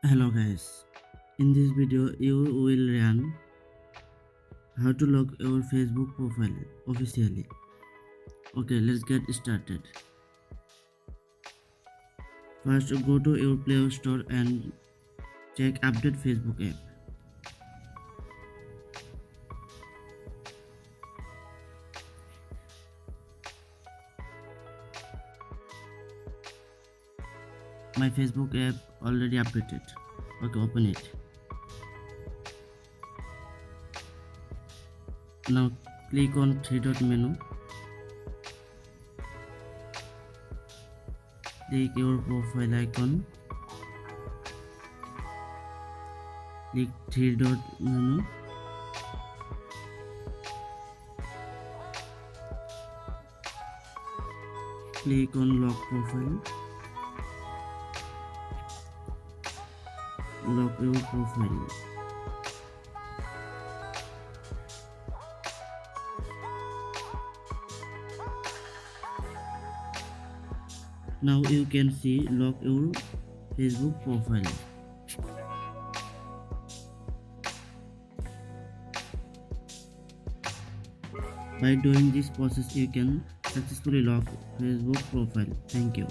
Hello guys, in this video you will learn how to log your Facebook profile officially. Okay, let's get started. First go to your Play Store and check update Facebook app. My Facebook app already updated. Okay, open it. Now click on three dot menu. Click your profile icon. Click three dot menu. Click on lock profile. Lock your profile. Now you can see lock your Facebook profile. By doing this process, you can successfully lock Facebook profile. Thank you.